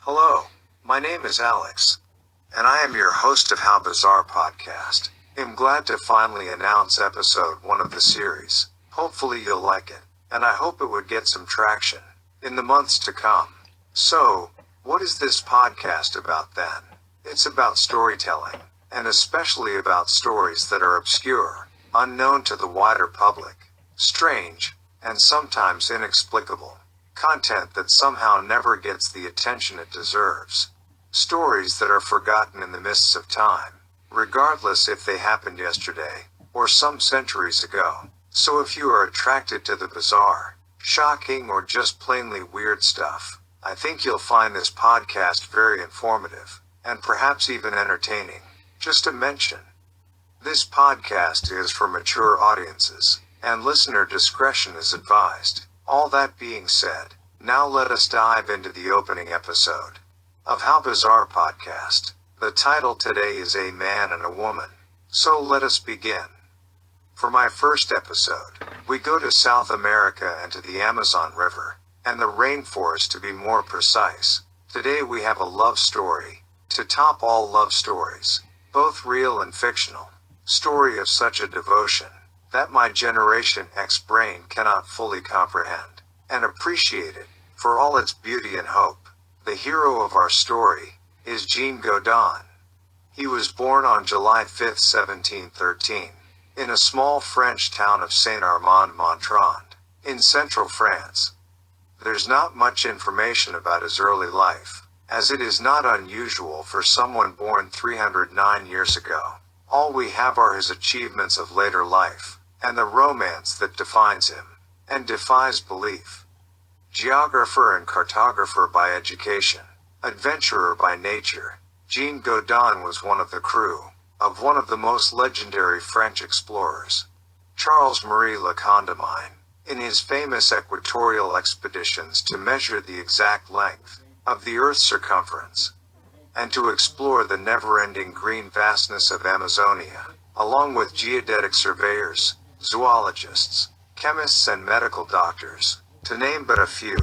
Hello, my name is Alex, and I am your host of How Bizarre podcast. I'm glad to finally announce episode 1 of the series. Hopefully you'll like it, and I hope it would get some traction in the months to come. So, what is this podcast about then? It's about storytelling, and especially about stories that are obscure, unknown to the wider public, strange, and sometimes inexplicable. Content that somehow never gets the attention it deserves. Stories that are forgotten in the mists of time, regardless if they happened yesterday, or some centuries ago. So if you are attracted to the bizarre, shocking, or just plainly weird stuff, I think you'll find this podcast very informative, and perhaps even entertaining. Just to mention, this podcast is for mature audiences, and listener discretion is advised. All that being said, now let us dive into the opening episode of How Bizarre podcast. The title today is A Man and a Woman. So let us begin. For my first episode, we go to South America and to the Amazon River, and the rainforest to be more precise. Today we have a love story, to top all love stories, both real and fictional. Story of such a devotion that my Generation X brain cannot fully comprehend and appreciate it for all its beauty and hope. The hero of our story is Jean Godin. He was born on July 5, 1713, in a small French town of Saint-Armand-Montrond, in central France. There's not much information about his early life, as it is not unusual for someone born 309 years ago. All we have are his achievements of later life, and the romance that defines him, and defies belief. Geographer and cartographer by education, adventurer by nature, Jean Godin was one of the crew of one of the most legendary French explorers, Charles-Marie Le Condamine, in his famous equatorial expeditions to measure the exact length of the Earth's circumference, and to explore the never-ending green vastness of Amazonia, along with geodetic surveyors, zoologists, chemists, and medical doctors, to name but a few.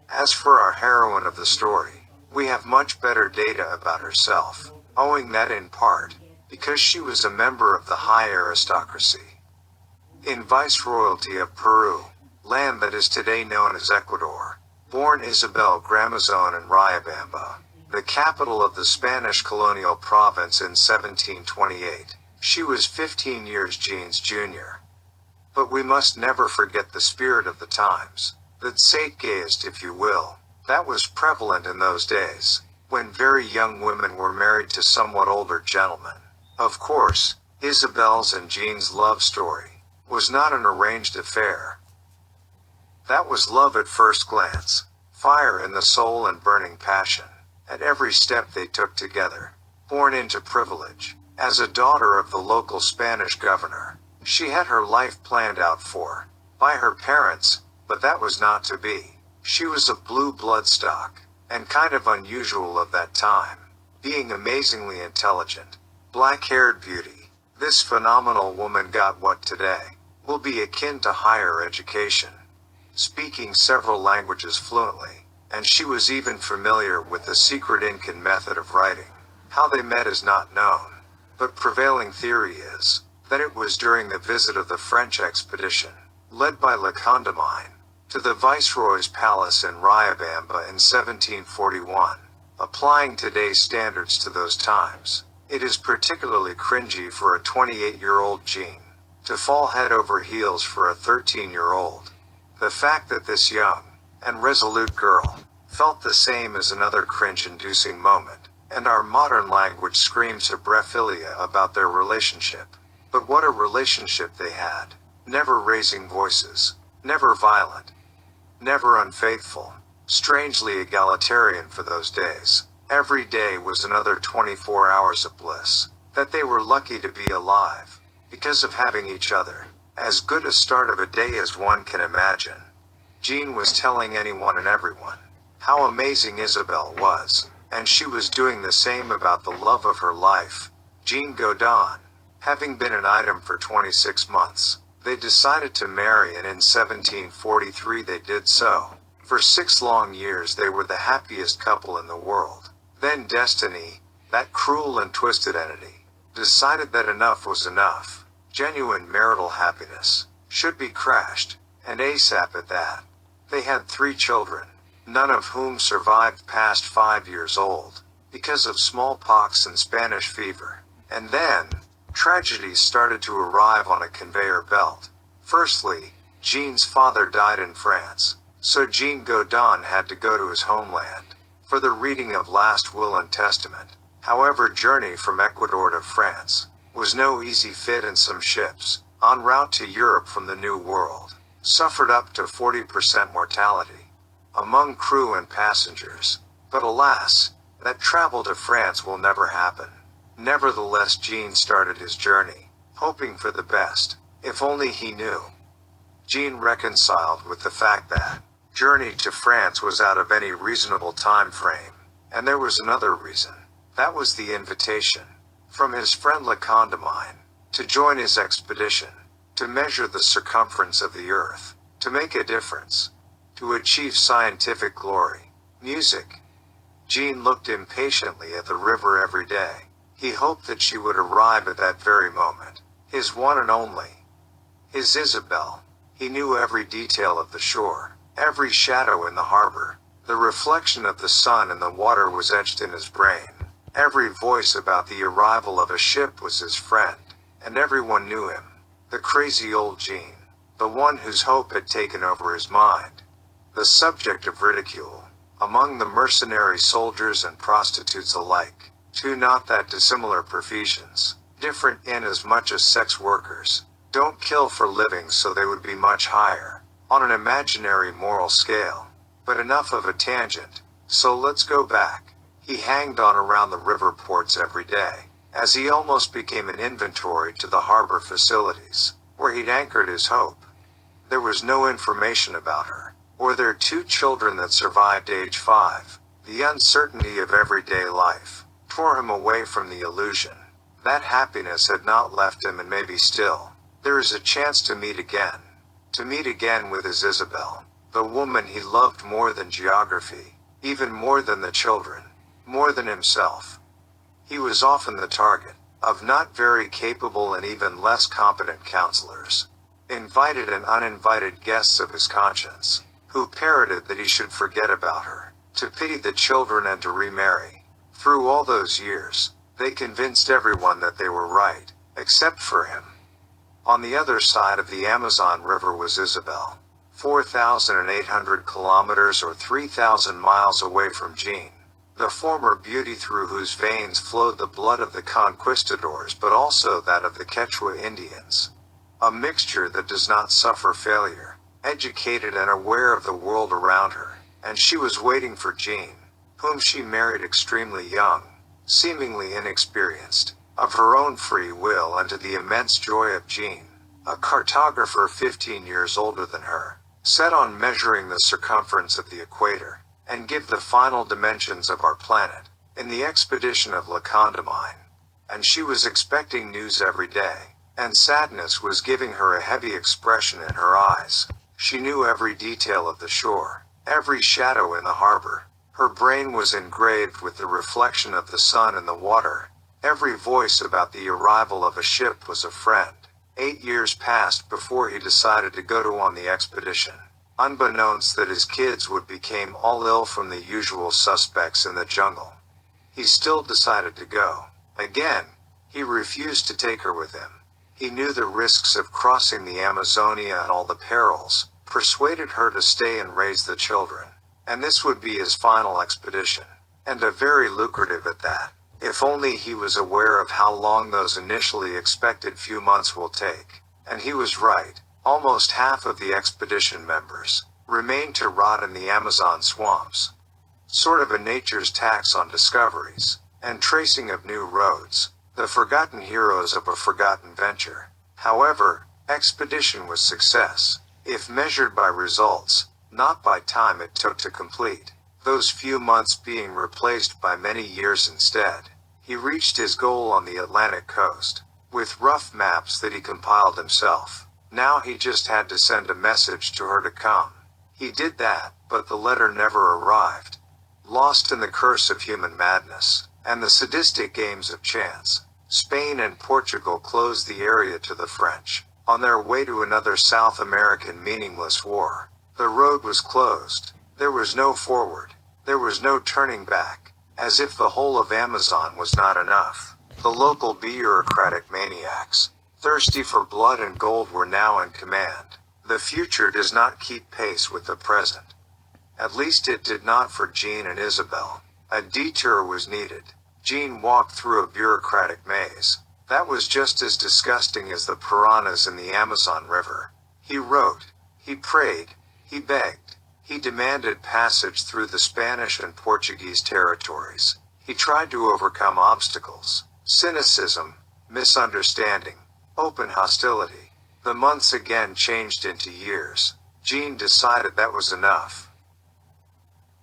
As for our heroine of the story, we have much better data about herself, owing that in part, because she was a member of the high aristocracy in Viceroyalty of Peru, land that is today known as Ecuador. Born Isabel Gramazon in Riobamba, the capital of the Spanish colonial province in 1728. She was 15 years Jean's junior. But we must never forget the spirit of the times, that zeitgeist if you will, that was prevalent in those days, when very young women were married to somewhat older gentlemen. Of course, Isabel's and Jean's love story was not an arranged affair. That was love at first glance, fire in the soul and burning passion, at every step they took together. Born into privilege, as a daughter of the local Spanish governor, she had her life planned out for, by her parents, but that was not to be. She was of blue bloodstock, and kind of unusual of that time, being amazingly intelligent, black-haired beauty. This phenomenal woman got what today will be akin to higher education, speaking several languages fluently, and she was even familiar with the secret Incan method of writing. How they met is not known, but prevailing theory is that it was during the visit of the French expedition, led by Le Condamine, to the Viceroy's palace in Riobamba in 1741. Applying today's standards to those times, it is particularly cringy for a 28-year-old Jean to fall head over heels for a 13-year-old. The fact that this young and resolute girl felt the same is another cringe-inducing moment, and our modern language screams hebrophilia about their relationship. But what a relationship they had. Never raising voices, never violent, never unfaithful, strangely egalitarian for those days. Every day was another 24 hours of bliss, that they were lucky to be alive, because of having each other. As good a start of a day as one can imagine. Jean was telling anyone and everyone how amazing Isabel was, and she was doing the same about the love of her life, Jean Godin. Having been an item for 26 months, they decided to marry, and in 1743 they did so. For 6 long years they were the happiest couple in the world. Then destiny, that cruel and twisted entity, decided that enough was enough. Genuine marital happiness should be crashed, and ASAP at that. They had 3 children, none of whom survived past 5 years old, because of smallpox and Spanish fever. And then, tragedies started to arrive on a conveyor belt. Firstly, Jean's father died in France, so Jean Godin had to go to his homeland for the reading of last will and testament. However, journey from Ecuador to France was no easy fit, and some ships, en route to Europe from the New World, suffered up to 40% mortality among crew and passengers. But alas, that travel to France will never happen. Nevertheless, Jean started his journey, hoping for the best, if only he knew. Jean reconciled with the fact that journey to France was out of any reasonable time frame, and there was another reason. That was the invitation from his friend Godin to join his expedition, to measure the circumference of the earth, to make a difference, to achieve scientific glory. Music. Jean looked impatiently at the river every day. He hoped that she would arrive at that very moment. His one and only. His Isabel. He knew every detail of the shore, every shadow in the harbor. The reflection of the sun in the water was etched in his brain. Every voice about the arrival of a ship was his friend, and everyone knew him. The crazy old Jean, the one whose hope had taken over his mind. The subject of ridicule among the mercenary soldiers and prostitutes alike. 2 not that dissimilar professions, different in as much as sex workers don't kill for living, so they would be much higher on an imaginary moral scale. But enough of a tangent, so let's go back. He hanged on around the river ports every day, as he almost became an inventory to the harbor facilities, where he'd anchored his hope. There was no information about her, or their 2 children that survived age 5. The uncertainty of everyday life tore him away from the illusion. That happiness had not left him, and maybe still. There is a chance to meet again. To meet again with his Isabel, the woman he loved more than geography, even more than the children, more than himself. He was often the target of not very capable and even less competent counselors, invited and uninvited guests of his conscience, who parroted that he should forget about her, to pity the children and to remarry. Through all those years, they convinced everyone that they were right, except for him. On the other side of the Amazon River was Isabel, 4,800 kilometers or 3,000 miles away from Jean, the former beauty through whose veins flowed the blood of the conquistadors but also that of the Quechua Indians. A mixture that does not suffer failure, educated and aware of the world around her, and she was waiting for Jean, whom she married extremely young, seemingly inexperienced, of her own free will and to the immense joy of Jean, a cartographer 15 years older than her, set on measuring the circumference of the equator, and give the final dimensions of our planet, in the expedition of Godin. And she was expecting news every day, and sadness was giving her a heavy expression in her eyes. She knew every detail of the shore, every shadow in the harbor. Her brain was engraved with the reflection of the sun in the water. Every voice about the arrival of a ship was a friend. 8 years passed before he decided to go on the expedition, unbeknownst that his kids would become all ill from the usual suspects in the jungle. He still decided to go. Again, he refused to take her with him. He knew the risks of crossing the Amazonia and all the perils, persuaded her to stay and raise the children. And this would be his final expedition, and a very lucrative at that. If only he was aware of how long those initially expected few months will take. And he was right. Almost half of the expedition members remained to rot in the Amazon swamps. Sort of a nature's tax on discoveries and tracing of new roads, the forgotten heroes of a forgotten venture. However, expedition was success, if measured by results, not by time it took to complete, those few months being replaced by many years instead. He reached his goal on the Atlantic coast, with rough maps that he compiled himself. Now he just had to send a message to her to come. He did that, but the letter never arrived. Lost in the curse of human madness, and the sadistic games of chance, Spain and Portugal closed the area to the French, on their way to another South American meaningless war. The road was closed. There was no forward. There was no turning back. As if the whole of Amazon was not enough, the local bureaucratic maniacs, thirsty for blood and gold, were now in command. The future does not keep pace with the present. At least it did not for Jean and Isabel. A detour was needed. Jean walked through a bureaucratic maze. That was just as disgusting as the piranhas in the Amazon River. He wrote. He prayed. He begged. He demanded passage through the Spanish and Portuguese territories. He tried to overcome obstacles, cynicism, misunderstanding, open hostility. The months again changed into years. Jean decided that was enough,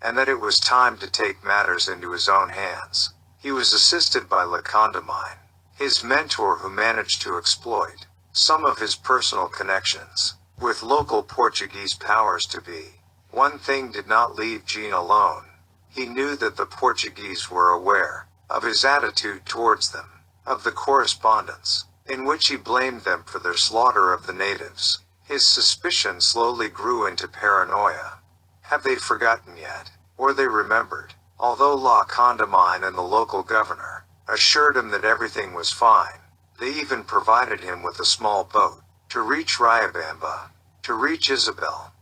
and that it was time to take matters into his own hands. He was assisted by Le Condamine, his mentor, who managed to exploit some of his personal connections with local Portuguese powers to be. One thing did not leave Jean alone. He knew that the Portuguese were aware of his attitude towards them, of the correspondence in which he blamed them for their slaughter of the natives. His suspicion slowly grew into paranoia. Have they forgotten yet? Or they remembered? Although La Condamine and the local governor assured him that everything was fine, they even provided him with a small boat to reach Riobamba, to reach Isabel.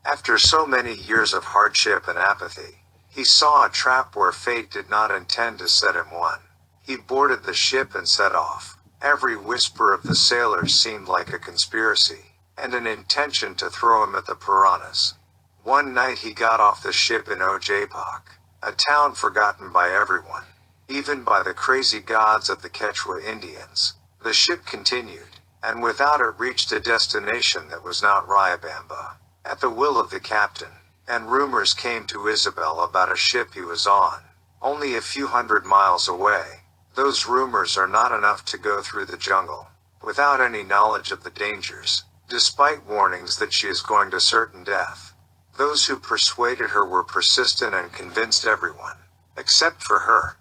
After so many years of hardship and apathy, he saw a trap where fate did not intend to set him one. He boarded the ship and set off. Every whisper of the sailors seemed like a conspiracy, and an intention to throw him at the piranhas. One night he got off the ship in Ojapak, a town forgotten by everyone, even by the crazy gods of the Quechua Indians. The ship continued, and without it reached a destination that was not Riobamba. At the will of the captain, and rumors came to Isabel about a ship he was on, only a few hundred miles away. Those rumors are not enough to go through the jungle, without any knowledge of the dangers, despite warnings that she is going to certain death. Those who persuaded her were persistent and convinced everyone, except for her.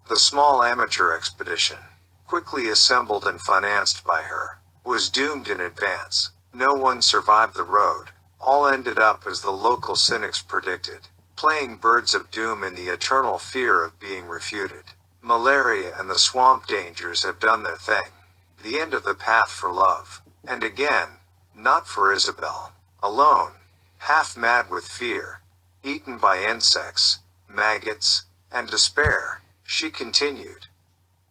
The small amateur expedition, quickly assembled and financed by her, was doomed in advance. No one survived the road. All ended up as the local cynics predicted, playing birds of doom in the eternal fear of being refuted. Malaria and the swamp dangers have done their thing. The end of the path for love. And again, not for Isabel. Alone, half mad with fear, eaten by insects, maggots, and despair, she continued.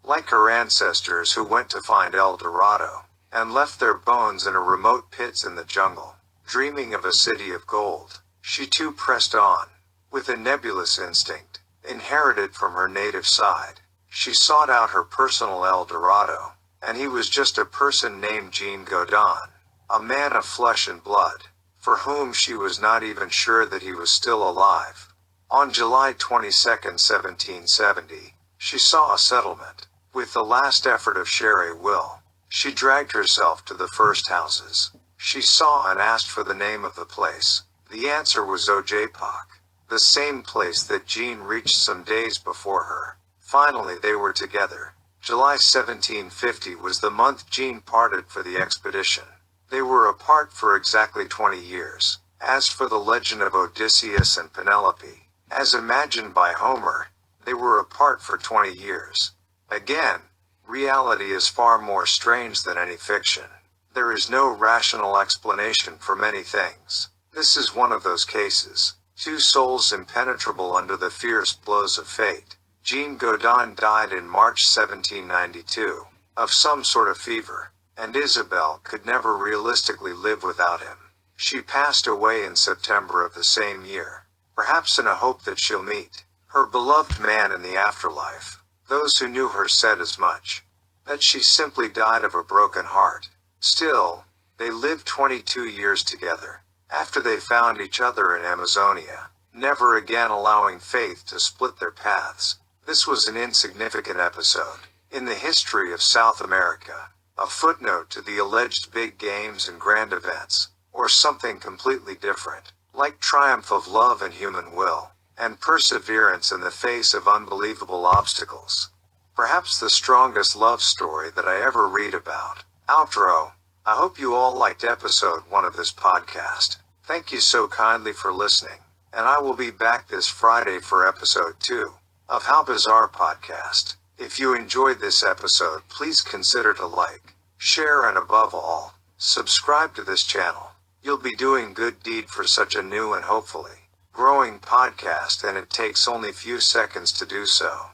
Like her ancestors who went to find El Dorado, and left their bones in a remote pits in the jungle, dreaming of a city of gold, she too pressed on, with a nebulous instinct, inherited from her native side. She sought out her personal El Dorado, and he was just a person named Jean Godin, a man of flesh and blood, for whom she was not even sure that he was still alive. On July 22, 1770, she saw a settlement. With the last effort of sheer will, she dragged herself to the first houses. She saw and asked for the name of the place. The answer was Ojapak, the same place that Jean reached some days before her. Finally they were together. July 1750 was the month Jean parted for the expedition. They were apart for exactly 20 years. As for the legend of Odysseus and Penelope, as imagined by Homer, they were apart for 20 years. Again, reality is far more strange than any fiction. There is no rational explanation for many things. This is one of those cases. Two souls impenetrable under the fierce blows of fate. Jean Godin died in March 1792, of some sort of fever, and Isabel could never realistically live without him. She passed away in September of the same year, perhaps in a hope that she'll meet her beloved man in the afterlife. Those who knew her said as much, that she simply died of a broken heart. Still, they lived 22 years together, after they found each other in Amazonia, never again allowing faith to split their paths. This was an insignificant episode in the history of South America, a footnote to the alleged big games and grand events, or something completely different. like triumph of love and human will, and perseverance in the face of unbelievable obstacles. Perhaps the strongest love story that I ever read about. Outro. I hope you all liked episode 1 of this podcast. Thank you so kindly for listening, and I will be back this Friday for episode 2 of How Bizarre Podcast. If you enjoyed this episode, please consider to like, share, and above all, subscribe to this channel. You'll be doing good deed for such a new and hopefully growing podcast, and it takes only few seconds to do so.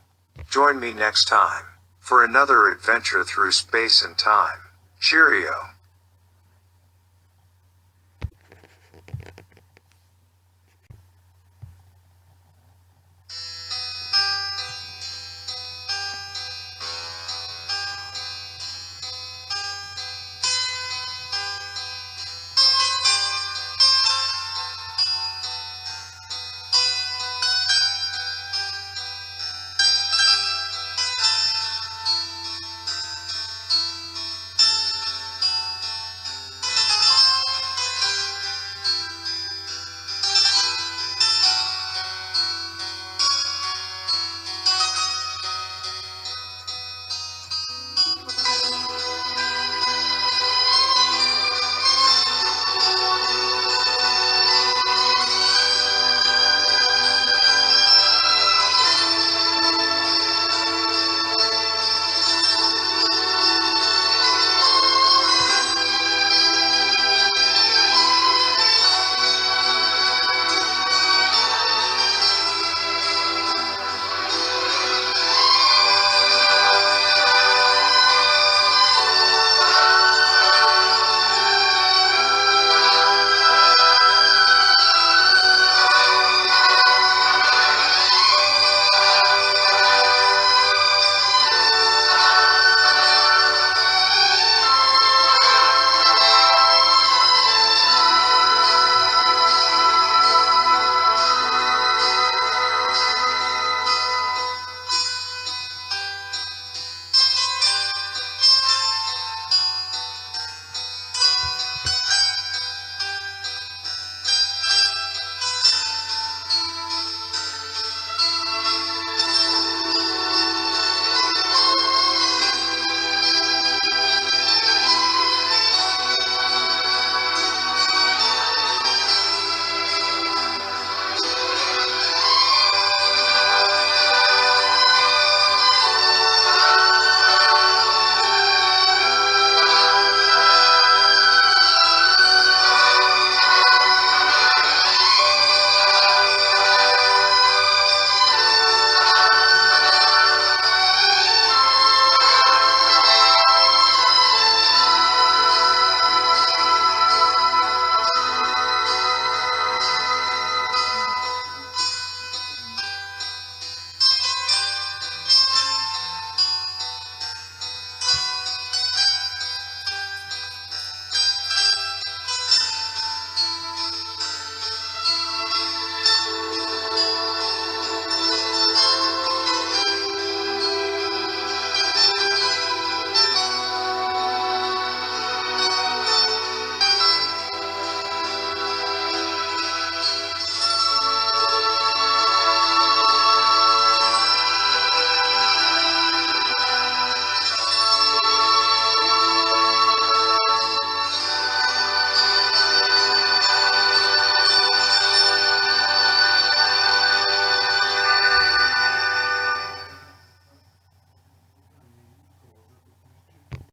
Join me next time for another adventure through space and time. Cheerio.